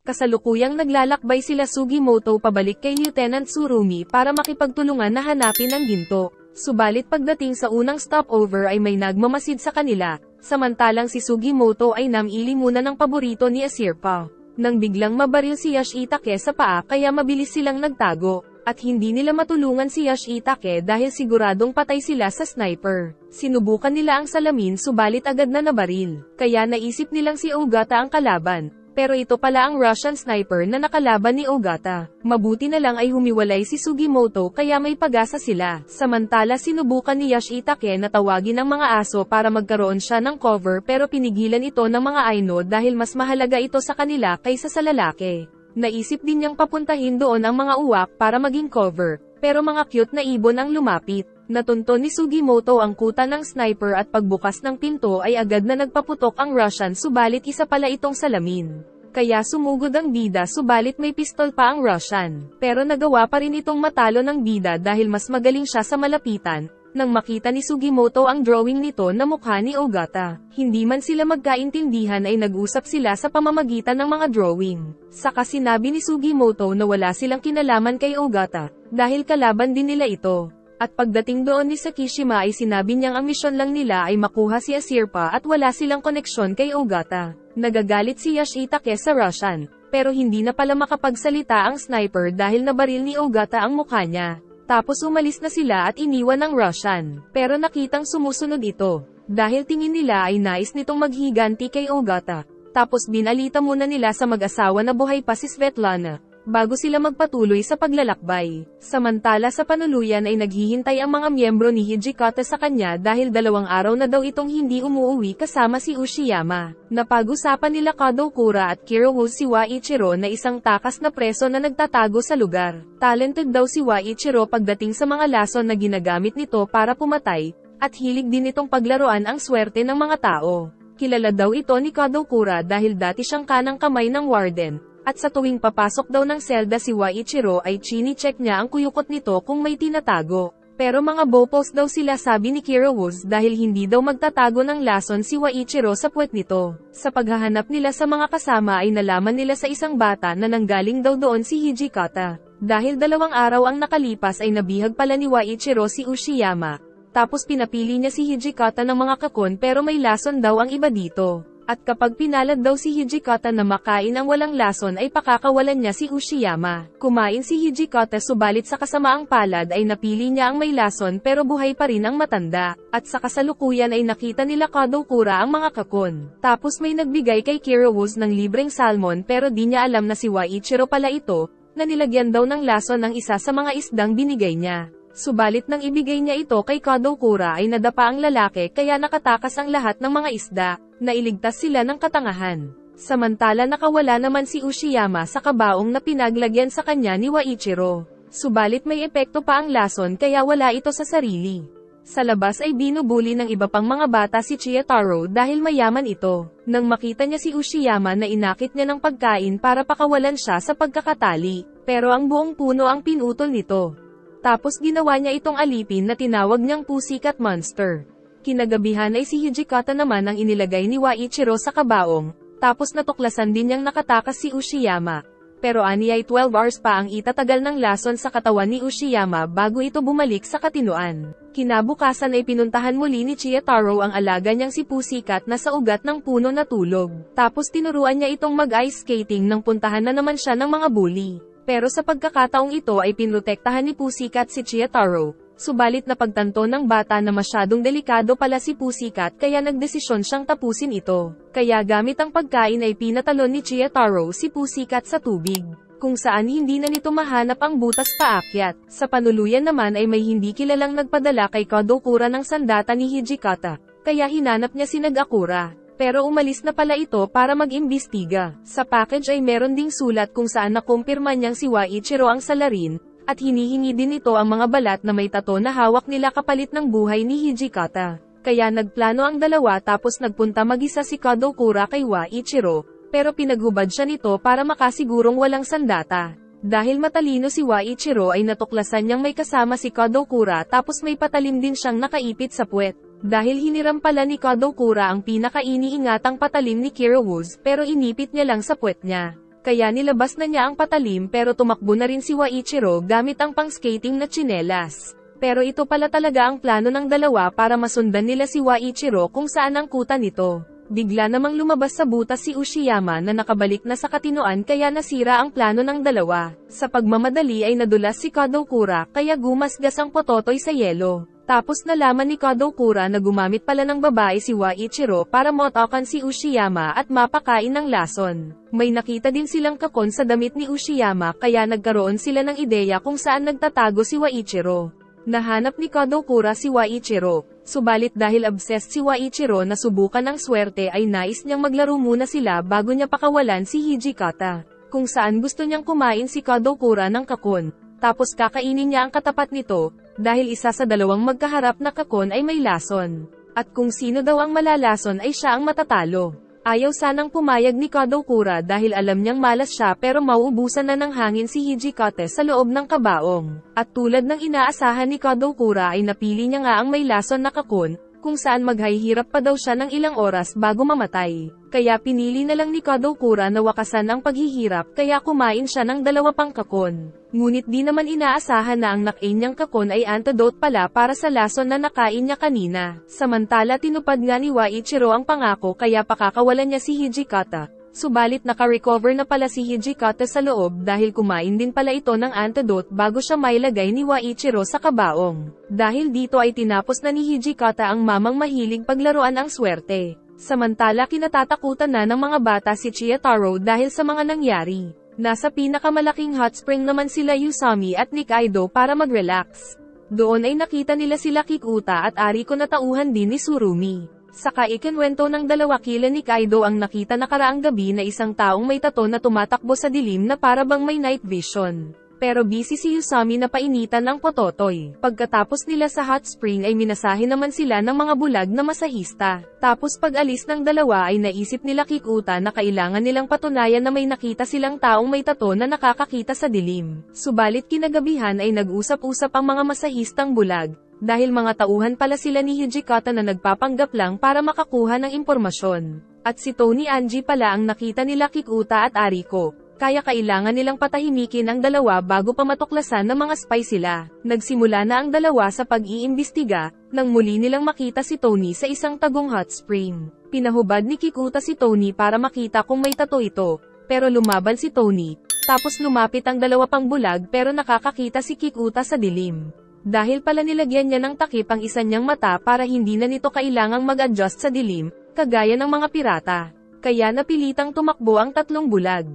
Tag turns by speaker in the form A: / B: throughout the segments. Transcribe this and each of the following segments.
A: Kasalukuyang naglalakbay sila Sugimoto pabalik kay Lieutenant Tsurumi para makipagtulungan na hanapin ang ginto. Subalit pagdating sa unang stopover ay may nagmamasid sa kanila, samantalang si Sugimoto ay namili muna ng paborito ni Asirpa. Nang biglang mabaril si Yashitake sa paa kaya mabilis silang nagtago, at hindi nila matulungan si Yashitake dahil siguradong patay sila sa sniper. Sinubukan nila ang salamin subalit agad na nabaril, kaya naisip nilang si Ogata ang kalaban. Pero ito pala ang Russian sniper na nakalaban ni Ogata. Mabuti na lang ay humiwalay si Sugimoto kaya may pag-asa sila. Samantala sinubukan ni Yashitake na tawagin ang mga aso para magkaroon siya ng cover pero pinigilan ito ng mga Aino dahil mas mahalaga ito sa kanila kaysa sa lalaki. Naisip din niyang papuntahin doon ang mga uwak para maging cover, pero mga cute na ibon ang lumapit. Natunto ni Sugimoto ang kuta ng sniper at pagbukas ng pinto ay agad na nagpaputok ang Russian subalit isa pala itong salamin. Kaya sumugod ang bida subalit may pistol pa ang Russian. Pero nagawa pa rin itong matalo ng bida dahil mas magaling siya sa malapitan. Nang makita ni Sugimoto ang drawing nito na mukha ni Ogata, hindi man sila magkaintindihan ay nag-usap sila sa pamamagitan ng mga drawing. Saka sinabi ni Sugimoto na wala silang kinalaman kay Ogata, dahil kalaban din nila ito. At pagdating doon ni Sakishima ay sinabi niyang ang misyon lang nila ay makuha si Asirpa at wala silang koneksyon kay Ogata. Nagagalit si Yashitake sa Russian, pero hindi na pala makapagsalita ang sniper dahil nabaril ni Ogata ang mukha niya. Tapos umalis na sila at iniwan ng Russian, pero nakitang sumusunod ito. Dahil tingin nila ay nais nitong maghiganti kay Ogata. Tapos binalita muna nila sa mag-asawa na buhay pa si Svetlana, bago sila magpatuloy sa paglalakbay. Samantala sa panuluyan ay naghihintay ang mga miyembro ni Hijikata sa kanya dahil 2 araw na daw itong hindi umuwi kasama si Ushiyama. Napag-usapan nila Kadokura at Kirowo si Waichiro na isang takas na preso na nagtatago sa lugar. Talented daw si Waichiro pagdating sa mga lason na ginagamit nito para pumatay, at hilig din itong paglaruan ang swerte ng mga tao. Kilala daw ito ni Kadokura dahil dati siyang kanang kamay ng warden. At sa tuwing papasok daw ng selda si Waichiro ay chini-check niya ang kuyukot nito kung may tinatago. Pero mga bopos daw sila sabi ni Kirowoz dahil hindi daw magtatago ng lason si Waichiro sa puwet nito. Sa paghahanap nila sa mga kasama ay nalaman nila sa isang bata na nanggaling daw doon si Hijikata. Dahil 2 araw ang nakalipas ay nabihag pala ni Waichiro si Ushiyama. Tapos pinapili niya si Hijikata ng mga kakon pero may lason daw ang iba dito. At kapag pinalad daw si Hijikata na makain ang walang lason ay pakakawalan niya si Ushiyama. Kumain si Hijikata subalit sa kasamaang palad ay napili niya ang may lason pero buhay pa rin ang matanda. At sa kasalukuyan ay nakita nila Kadokura ang mga kakon. Tapos may nagbigay kay Kirowoz ng libreng salmon pero di niya alam na si Waichiro pala ito, na nilagyan daw ng lason ng isa sa mga isdang binigay niya. Subalit nang ibigay niya ito kay Kadokura ay nadapa ang lalaki kaya nakatakas ang lahat ng mga isda, nailigtas sila ng katangahan. Samantala nakawala naman si Ushiyama sa kabaong na pinaglagyan sa kanya ni Waichiro. Subalit may epekto pa ang lason kaya wala ito sa sarili. Sa labas ay binubuli ng iba pang mga bata si Chiyataro dahil mayaman ito. Nang makita niya si Ushiyama na inakit niya ng pagkain para pakawalan siya sa pagkakatali, pero ang buong puno ang pinutol nito. Tapos ginawa niya itong alipin na tinawag niyang Pussycat Monster. Kinagabihan ay si Hijikata naman ang inilagay ni Waichiro sa kabaong, tapos natuklasan din niyang nakatakas si Ushiyama. Pero ani ay 12 hours pa ang itatagal ng lason sa katawan ni Ushiyama bago ito bumalik sa katinuan. Kinabukasan ay pinuntahan muli ni Chiyataro ang alaga niyang si Pussycat na sa ugat ng puno natulog. Tapos tinuruan niya itong mag-ice skating nang puntahan na naman siya ng mga bully. Pero sa pagkakataong ito ay pinrotektahan ni Pussycat si Chiyataro, subalit napagtanto ng bata na masyadong delikado pala si Pussycat kaya nagdesisyon siyang tapusin ito. Kaya gamit ang pagkain ay pinatalon ni Chiyataro si Pussycat sa tubig, kung saan hindi na nito mahanap ang butas paakyat. Sa panuluyan naman ay may hindi kilalang nagpadala kay Kadokura ng sandata ni Hijikata, kaya hinanap niya si Nagakura. Pero umalis na pala ito para mag-imbestiga. Sa package ay meron ding sulat kung saan nakumpirma niyang si Waichiro ang salarin, at hinihingi din ito ang mga balat na may tato na hawak nila kapalit ng buhay ni Hijikata. Kaya nagplano ang dalawa tapos nagpunta mag-isa si Kadokura kay Waichiro, pero pinaghubad siya nito para makasigurong walang sandata. Dahil matalino si Waichiro ay natuklasan niyang may kasama si Kadokura tapos may patalim din siyang nakaipit sa puwet. Dahil hiniram pala ni Kadokura ang pinaka-iniingatang patalim ni Kirowoz pero inipit niya lang sa puwet niya. Kaya nilabas na niya ang patalim pero tumakbo na rin si Waichiro gamit ang pang-skating na tsinelas. Pero ito pala talaga ang plano ng dalawa para masundan nila si Waichiro kung saan ang kuta nito. Bigla namang lumabas sa butas si Ushiyama na nakabalik na sa katinoan kaya nasira ang plano ng dalawa. Sa pagmamadali ay nadulas si Kadokura kaya gumasgas ang pototoy sa yelo. Tapos nalaman ni Kadokura na gumamit pala ng babae si Waichiro para motokan si Ushiyama at mapakain ng lason. May nakita din silang kakon sa damit ni Ushiyama kaya nagkaroon sila ng ideya kung saan nagtatago si Waichiro. Nahanap ni Kadokura si Waichiro, subalit dahil obsessed si Waichiro na subukan ang swerte ay nais niyang maglaro muna sila bago niya pakawalan si Hijikata. Kung saan gusto niyang kumain si Kadokura ng kakon, tapos kakainin niya ang katapat nito, dahil isa sa dalawang magkaharap na kakon ay may lason. At kung sino daw ang malalason ay siya ang matatalo. Ayaw sanang pumayag ni Kadokura dahil alam niyang malas siya pero mauubusan na ng hangin si Hijikata sa loob ng kabaong. At tulad ng inaasahan ni Kadokura ay napili niya nga ang may lason na kakon, kung saan maghihirap pa daw siya ng ilang oras bago mamatay. Kaya pinili na lang ni Kadokura na wakasan ang paghihirap kaya kumain siya ng 2 pang kakon. Ngunit di naman inaasahan na ang nakain niyang kakon ay antidote pala para sa lason na nakain niya kanina. Samantala tinupad nga ni Waichiro ang pangako kaya pakakawalan niya si Hijikata. Subalit naka-recover na pala si Hijikata sa loob dahil kumain din pala ito ng antidote bago siya mailagay ni Waichiro sa kabaong. Dahil dito ay tinapos na ni Hijikata ang mamang mahilig paglaruan ang swerte. Samantala kinatatakutan na ng mga bata si Chiyataro dahil sa mga nangyari. Nasa pinakamalaking hot spring naman sila Usami at Nikaido para mag-relax. Doon ay nakita nila sila Kikuta at Ariko na tauhan din ni Tsurumi. Saka ikinwento ng dalawa kila Nikaido ang nakita nakaraang gabi na isang taong may tato na tumatakbo sa dilim na para bang may night vision. Pero busy si Usami na painitan ng pototoy. Pagkatapos nila sa hot spring ay minasahe naman sila ng mga bulag na masahista. Tapos pag-alis ng dalawa ay naisip nila Kikuta na kailangan nilang patunayan na may nakita silang taong may tato na nakakakita sa dilim. Subalit kinagabihan ay nag-usap-usap ang mga masahistang bulag. Dahil mga tauhan pala sila ni Hijikata na nagpapanggap lang para makakuha ng impormasyon. At si Tony Angie pala ang nakita nila Kikuta at Ariko. Kaya kailangan nilang patahimikin ang dalawa bago pa matuklasan ng mga spy sila. Nagsimula na ang dalawa sa pag-iimbestiga, nang muli nilang makita si Tony sa isang tagong hot spring. Pinahubad ni Kikuta si Tony para makita kung may tato ito, pero lumaban si Tony. Tapos lumapit ang 2 pang bulag pero nakakakita si Kikuta sa dilim. Dahil pala nilagyan niya ng takip ang isa niyang mata para hindi na nito kailangang mag-adjust sa dilim, kagaya ng mga pirata. Kaya napilitang tumakbo ang 3 bulag.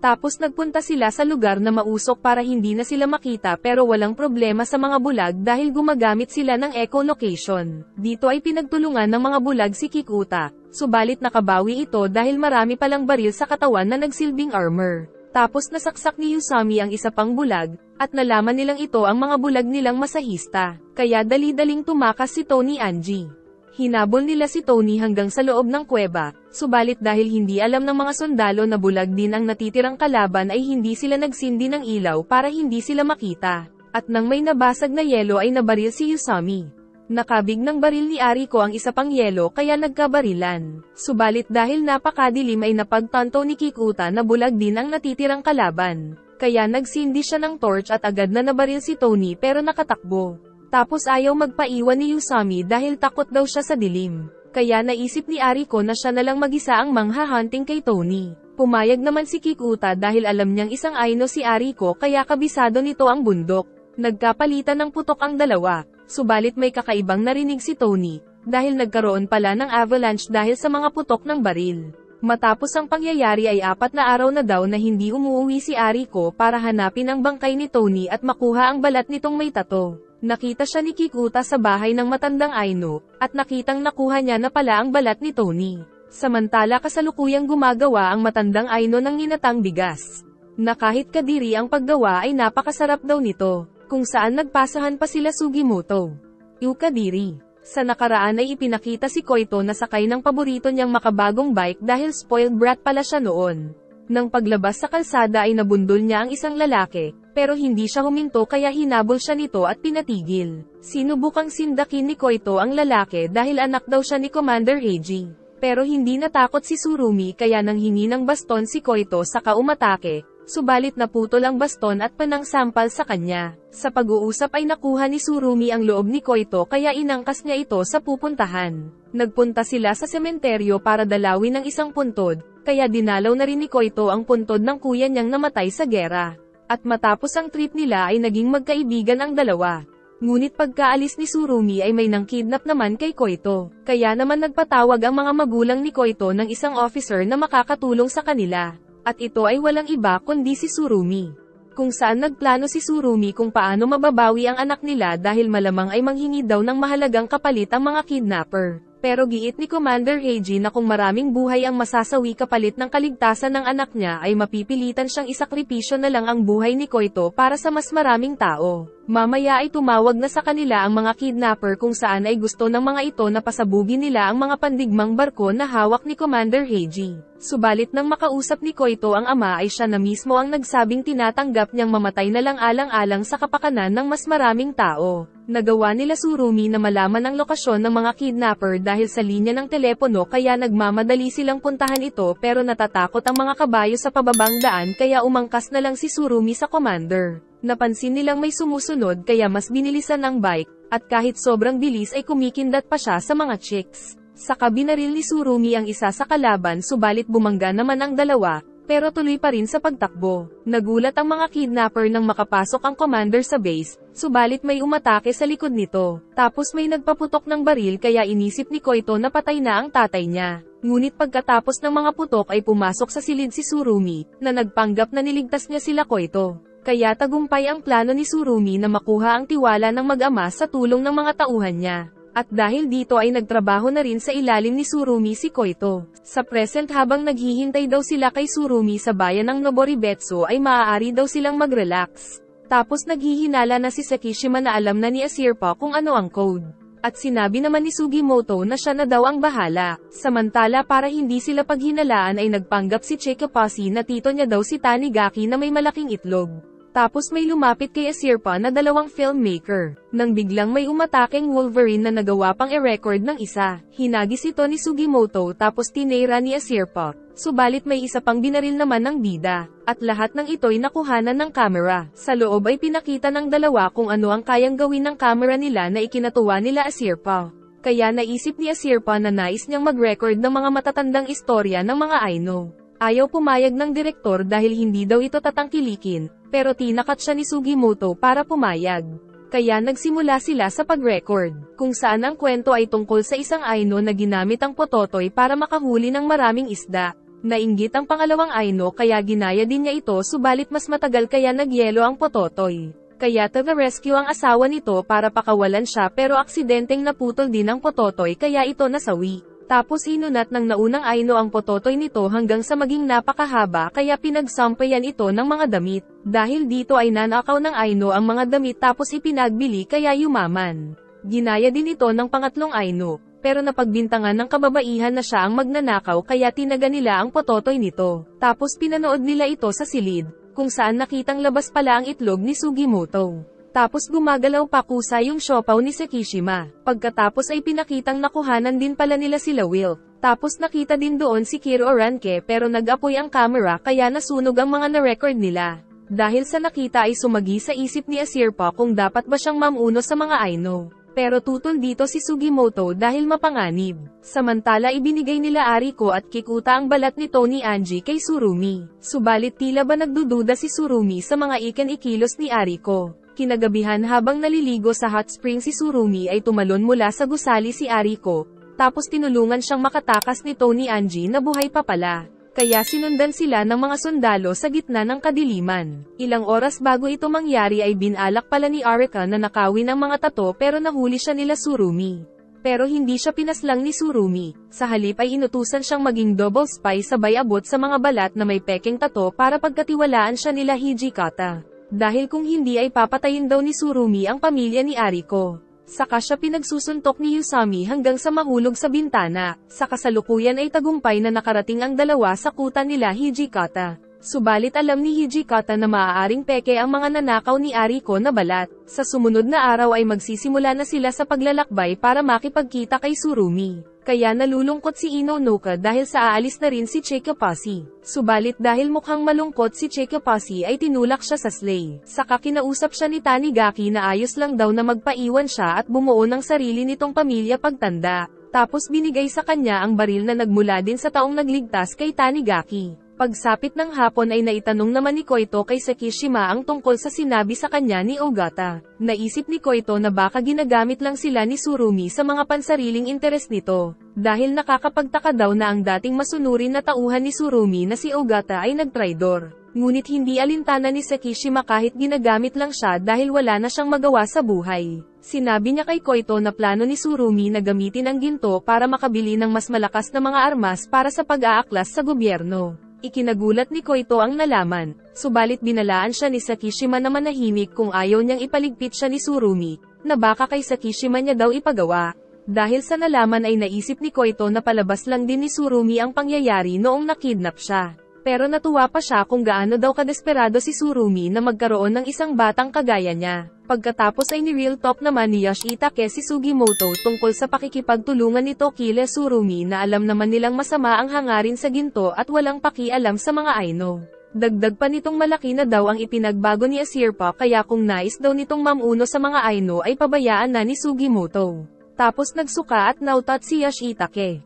A: Tapos nagpunta sila sa lugar na mausok para hindi na sila makita pero walang problema sa mga bulag dahil gumagamit sila ng echolocation. Dito ay pinagtulungan ng mga bulag si Kikuta, subalit nakabawi ito dahil marami palang baril sa katawan na nagsilbing armor. Tapos nasaksak ni Usami ang isa pang bulag, at nalaman nilang ito ang mga bulag nilang masahista. Kaya dali-daling tumakas si Tony Angie. Hinabol nila si Tony hanggang sa loob ng kuweba, subalit dahil hindi alam ng mga sundalo na bulag din ang natitirang kalaban ay hindi sila nagsindi ng ilaw para hindi sila makita. At nang may nabasag na yelo ay nabaril si Usami. Nakabig ng baril ni Ariko ang isa pang yelo kaya nagkabarilan. Subalit dahil napakadilim ay napagtanto ni Kikuta na bulag din ang natitirang kalaban. Kaya nagsindi siya ng torch at agad na nabaril si Tony pero nakatakbo. Tapos ayaw magpaiwan ni Usami dahil takot daw siya sa dilim. Kaya naisip ni Ariko na siya na lang mag-isa ang mangha-hunting kay Tony. Pumayag naman si Kikuta dahil alam niyang isang Aino si Ariko kaya kabisado nito ang bundok. Nagkapalitan ng putok ang dalawa, subalit may kakaibang narinig si Tony, dahil nagkaroon pala ng avalanche dahil sa mga putok ng baril. Matapos ang pangyayari ay 4 na araw na daw na hindi umuwi si Ariko para hanapin ang bangkay ni Tony at makuha ang balat nitong may tato. Nakita siya ni Kikuta sa bahay ng matandang Aino, at nakitang nakuha niya na pala ang balat ni Tony. Samantala kasalukuyang gumagawa ang matandang Aino ng ginatang bigas. Na kahit kadiri ang paggawa ay napakasarap daw nito, kung saan nagpasahan pa sila Sugimoto. Kadiri. Sa nakaraan ay ipinakita si Koito na sakay ng paborito niyang makabagong bike dahil spoiled brat pala siya noon. Nang paglabas sa kalsada ay nabundol niya ang isang lalaki, pero hindi siya huminto kaya hinabol siya nito at pinatigil. Sinubukang sindakin ni Koito ang lalaki dahil anak daw siya ni Commander Heiji. Pero hindi natakot si Tsurumi kaya nanghingi ng baston si Koito saka umatake, subalit naputol ang baston at panangsampal sa kanya. Sa pag-uusap ay nakuha ni Tsurumi ang loob ni Koito kaya inangkas niya ito sa pupuntahan. Nagpunta sila sa sementeryo para dalawin ang isang puntod, kaya dinalaw na rin ni Koito ang puntod ng kuya niyang namatay sa gera. At matapos ang trip nila ay naging magkaibigan ang dalawa. Ngunit pagkaalis ni Tsurumi ay may nangkidnap naman kay Koito, kaya naman nagpatawag ang mga magulang ni Koito ng isang officer na makakatulong sa kanila. At ito ay walang iba kundi si Tsurumi. Kung saan nagplano si Tsurumi kung paano mababawi ang anak nila dahil malamang ay manghingi daw ng mahalagang kapalit ang mga kidnapper. Pero giit ni Commander Heiji na kung maraming buhay ang masasawi kapalit ng kaligtasan ng anak niya ay mapipilitan siyang isakripisyo na lang ang buhay ni Koito para sa mas maraming tao. Mamaya ay tumawag na sa kanila ang mga kidnapper kung saan ay gusto ng mga ito na pasabugin nila ang mga pandigmang barko na hawak ni Commander Heiji. Subalit nang makausap ni Koito ang ama ay siya na mismo ang nagsabing tinatanggap niyang mamatay na lang alang-alang sa kapakanan ng mas maraming tao. Nagawa nila Tsurumi na malaman ang lokasyon ng mga kidnapper dahil sa linya ng telepono kaya nagmamadali silang puntahan ito pero natatakot ang mga kabayo sa pababang daan kaya umangkas na lang si Tsurumi sa commander. Napansin nilang may sumusunod kaya mas binilisan ang bike, at kahit sobrang bilis ay kumikindat pa siya sa mga chicks. Saka binaril ni Tsurumi ang isa sa kalaban subalit bumangga naman ang dalawa, pero tuloy pa rin sa pagtakbo. Nagulat ang mga kidnapper nang makapasok ang commander sa base, subalit may umatake sa likod nito. Tapos may nagpaputok ng baril kaya inisip ni Koito na patay na ang tatay niya. Ngunit pagkatapos ng mga putok ay pumasok sa silid si Tsurumi, na nagpanggap na niligtas niya sila Koito. Kaya tagumpay ang plano ni Tsurumi na makuha ang tiwala ng mag-ama sa tulong ng mga tauhan niya. At dahil dito ay nagtrabaho na rin sa ilalim ni Tsurumi si Koito. Sa present habang naghihintay daw sila kay Tsurumi sa bayan ng Noboribetsu ay maaari daw silang mag-relax. Tapos naghihinala na si Sekishima na alam na ni Asirpa kung ano ang code. At sinabi naman ni Sugimoto na siya na daw ang bahala. Samantala para hindi sila paghinalaan ay nagpanggap si Chikapasi na tito niya daw si Tanigaki na may malaking itlog. Tapos may lumapit kay Asirpa na dalawang filmmaker. Nang biglang may umataking Wolverine na nagawa pang i-record ng isa. Hinagis ito ni Sugimoto tapos tinira ni Asirpa. Subalit may isa pang binaril naman ng bida. At lahat ng ito'y nakuhanan ng kamera. Sa loob ay pinakita ng dalawa kung ano ang kayang gawin ng kamera nila na ikinatuwa nila Asirpa. Kaya naisip ni Asirpa na nais niyang mag-record ng mga matatandang istorya ng mga Aino. Ayaw pumayag ng direktor dahil hindi daw ito tatangkilikin, pero tinakat siya ni Sugimoto para pumayag. Kaya nagsimula sila sa pag-record, kung saan ang kwento ay tungkol sa isang Aino na ginamit ang pototoy para makahuli ng maraming isda. Nainggit ang pangalawang Aino kaya ginaya din niya ito subalit mas matagal kaya nagyelo ang pototoy. Kaya taga-rescue ang asawa nito para pakawalan siya pero aksidenteng naputol din ang pototoy kaya ito nasawi. Tapos inunat ng naunang Aino ang pototoy nito hanggang sa maging napakahaba kaya pinagsampayan ito ng mga damit. Dahil dito ay nanakaw ng Aino ang mga damit tapos ipinagbili kaya yumaman. Ginaya din ito ng pangatlong Aino, pero napagbintangan ng kababaihan na siya ang magnanakaw kaya tinaga nila ang pototoy nito. Tapos pinanood nila ito sa silid, kung saan nakitang labas pala ang itlog ni Sugimoto. Tapos gumagalaw pa kusa yung siopaw ni Sekishima. Pagkatapos ay pinakitang nakuhanan din pala nila sila Will. Tapos nakita din doon si Kiro Oranke pero nag-apoy ang camera kaya nasunog ang mga na-record nila. Dahil sa nakita ay sumagi sa isip ni Asirpa kung dapat ba siyang mamuno sa mga Aino. Pero tutol dito si Sugimoto dahil mapanganib. Samantala ibinigay nila Ariko at Kikuta ang balat ni Tony Angie kay Tsurumi. Subalit tila ba nagdududa si Tsurumi sa mga ikan-ikilos ni Ariko. Kinagabihan habang naliligo sa hot spring si Tsurumi ay tumalon mula sa gusali si Ariko, tapos tinulungan siyang makatakas ni Tony Angie na buhay pa pala. Kaya sinundan sila ng mga sundalo sa gitna ng kadiliman. Ilang oras bago ito mangyari ay binalak pala ni Arika na nakawin ang mga tato pero nahuli siya nila Tsurumi. Pero hindi siya pinaslang ni Tsurumi, sa halip ay inutusan siyang maging double spy sabay abot sa mga balat na may pekeng tato para pagkatiwalaan siya nila Hijikata. Dahil kung hindi ay papatayin daw ni Tsurumi ang pamilya ni Ariko. Saka siya pinagsusuntok ni Yusami hanggang sa mahulog sa bintana. Sa kasalukuyan ay tagumpay na nakarating ang dalawa sa kuta nila Hijikata. Subalit alam ni Hijikata na maaaring peke ang mga nanakaw ni Ariko na balat. Sa sumunod na araw ay magsisimula na sila sa paglalakbay para makipagkita kay Tsurumi. Kaya nalulungkot si Inonoka dahil sa aalis na rin si Chikapasi. Subalit dahil mukhang malungkot si Chikapasi ay tinulak siya sa sleigh. Saka kinausap siya ni Tanigaki na ayos lang daw na magpaiwan siya at bumuo ng sarili nitong pamilya pagtanda. Tapos binigay sa kanya ang baril na nagmula din sa taong nagligtas kay Tanigaki. Pagsapit ng hapon ay naitanong naman ni Koito kay Sakishima ang tungkol sa sinabi sa kanya ni Ogata. Naisip ni Koito na baka ginagamit lang sila ni Tsurumi sa mga pansariling interes nito. Dahil nakakapagtaka daw na ang dating masunurin na tauhan ni Tsurumi na si Ogata ay nagtraidor. Ngunit hindi alintana ni Sakishima kahit ginagamit lang siya dahil wala na siyang magawa sa buhay. Sinabi niya kay Koito na plano ni Tsurumi na gamitin ang ginto para makabili ng mas malakas na mga armas para sa pag-aaklas sa gobyerno. Ikinagulat ni Koito ang nalaman, subalit binalaan siya ni Sakishima na manahimik kung ayaw niyang ipaligpit siya ni Tsurumi, na baka kay Sakishima niya daw ipagawa. Dahil sa nalaman ay naisip ni Koito na palabas lang din ni Tsurumi ang pangyayari noong nakidnap siya. Pero natuwa pa siya kung gaano daw kadesperado si Tsurumi na magkaroon ng isang batang kagaya niya. Pagkatapos ay ni-real talk naman ni Yoshitake si Sugimoto tungkol sa pakikipagtulungan nito kila Tsurumi na alam naman nilang masama ang hangarin sa ginto at walang pakialam sa mga Aino. Dagdag pa nitong malaki na daw ang ipinagbago ni Asirpa kaya kung nais daw nitong mamuno sa mga Aino ay pabayaan na ni Sugimoto. Tapos nagsuka at nautat si Yoshitake.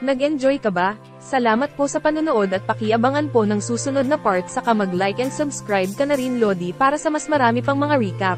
A: Nag-enjoy ka ba? Salamat po sa panonood at pakiabangan po ng susunod na part saka mag-like and subscribe ka na rin Lodi para sa mas marami pang mga recap.